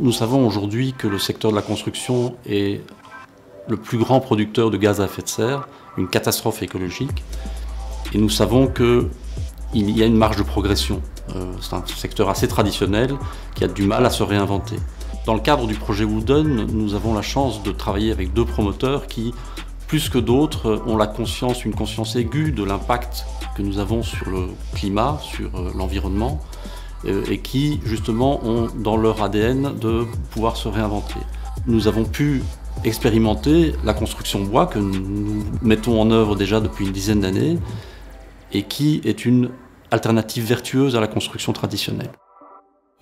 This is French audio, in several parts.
Nous savons aujourd'hui que le secteur de la construction est le plus grand producteur de gaz à effet de serre, une catastrophe écologique. Et nous savons qu'il y a une marge de progression. C'est un secteur assez traditionnel qui a du mal à se réinventer. Dans le cadre du projet Wooden, nous avons la chance de travailler avec deux promoteurs qui, plus que d'autres, ont une conscience aiguë de l'impact que nous avons sur le climat, sur l'environnement, et qui, justement, ont dans leur ADN de pouvoir se réinventer. Nous avons pu expérimenter la construction bois que nous mettons en œuvre déjà depuis une dizaine d'années et qui est une alternative vertueuse à la construction traditionnelle.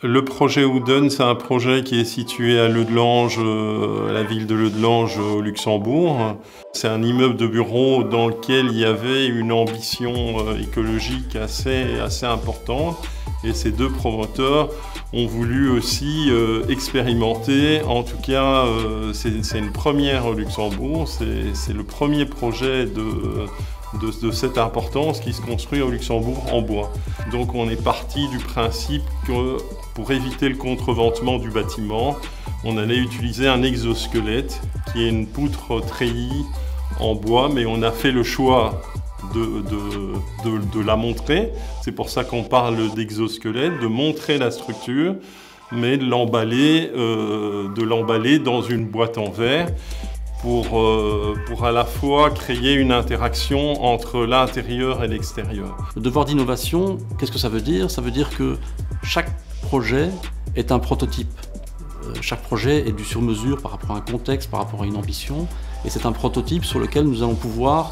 Le projet Wooden, c'est un projet qui est situé à Leudelange, la ville de Leudelange au Luxembourg. C'est un immeuble de bureaux dans lequel il y avait une ambition écologique assez importante. Et ces deux promoteurs ont voulu aussi expérimenter. En tout cas, c'est une première au Luxembourg. C'est le premier projet de cette importance qui se construit au Luxembourg en bois. Donc on est parti du principe que pour éviter le contreventement du bâtiment, on allait utiliser un exosquelette qui est une poutre treillie en bois, mais on a fait le choix de la montrer. C'est pour ça qu'on parle d'exosquelette, de montrer la structure, mais de l'emballer dans une boîte en verre pour à la fois créer une interaction entre l'intérieur et l'extérieur. Le devoir d'innovation, qu'est-ce que ça veut dire? Ça veut dire que chaque projet est un prototype. Chaque projet est du sur-mesure par rapport à un contexte, par rapport à une ambition, et c'est un prototype sur lequel nous allons pouvoir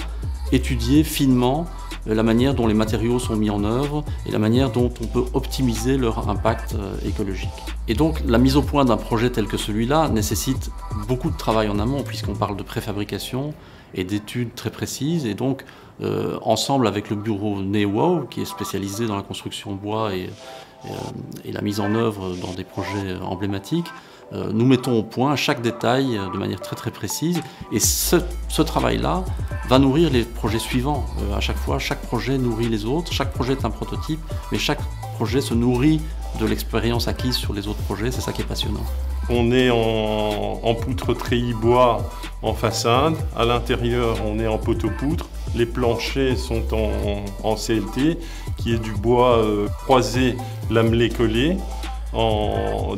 étudier finement la manière dont les matériaux sont mis en œuvre et la manière dont on peut optimiser leur impact écologique. Et donc la mise au point d'un projet tel que celui-là nécessite beaucoup de travail en amont puisqu'on parle de préfabrication et d'études très précises. Et donc ensemble avec le bureau NEWOW qui est spécialisé dans la construction bois et la mise en œuvre dans des projets emblématiques, nous mettons au point chaque détail de manière très précise et ce travail-là va nourrir les projets suivants. À chaque fois, chaque projet nourrit les autres, chaque projet est un prototype, mais chaque projet se nourrit de l'expérience acquise sur les autres projets, c'est ça qui est passionnant. On est en poutre treillis bois en façade, à l'intérieur on est en poteau-poutre, les planchers sont en CLT, qui est du bois croisé lamelé collé,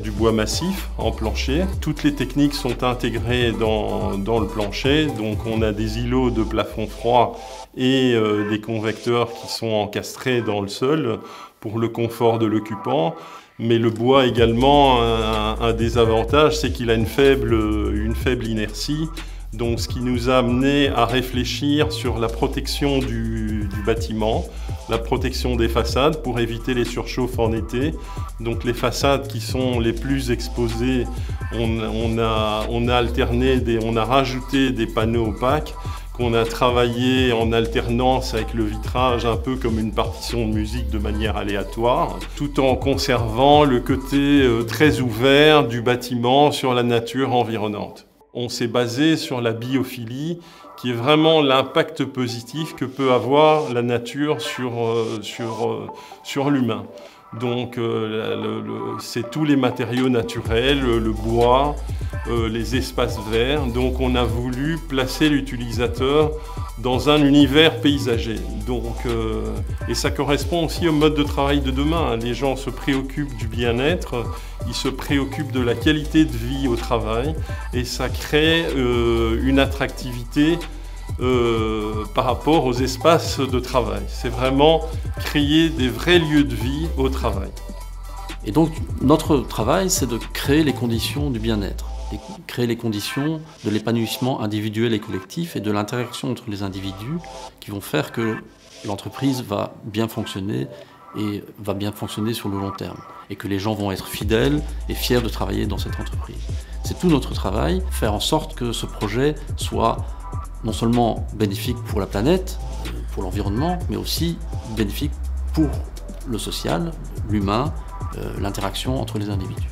du bois massif en plancher. Toutes les techniques sont intégrées dans le plancher, donc on a des îlots de plafond froid et des convecteurs qui sont encastrés dans le sol pour le confort de l'occupant. Mais le bois également, un des avantages, c'est qu'il a une faible inertie. Donc ce qui nous a amené à réfléchir sur la protection du bâtiment, la protection des façades pour éviter les surchauffes en été. Donc les façades qui sont les plus exposées, on a rajouté des panneaux opaques qu'on a travaillé en alternance avec le vitrage, un peu comme une partition de musique de manière aléatoire, tout en conservant le côté très ouvert du bâtiment sur la nature environnante. On s'est basé sur la biophilie, qui est vraiment l'impact positif que peut avoir la nature sur l'humain. Donc c'est tous les matériaux naturels, le bois, les espaces verts. Donc on a voulu placer l'utilisateur dans un univers paysager. Et ça correspond aussi au mode de travail de demain. Les gens se préoccupent du bien-être, ils se préoccupent de la qualité de vie au travail et ça crée une attractivité par rapport aux espaces de travail. C'est vraiment créer des vrais lieux de vie au travail. Et donc notre travail, c'est de créer les conditions du bien-être, créer les conditions de l'épanouissement individuel et collectif et de l'interaction entre les individus qui vont faire que l'entreprise va bien fonctionner et va bien fonctionner sur le long terme et que les gens vont être fidèles et fiers de travailler dans cette entreprise. C'est tout notre travail, faire en sorte que ce projet soit non seulement bénéfique pour la planète, pour l'environnement, mais aussi bénéfique pour le social, l'humain, l'interaction entre les individus.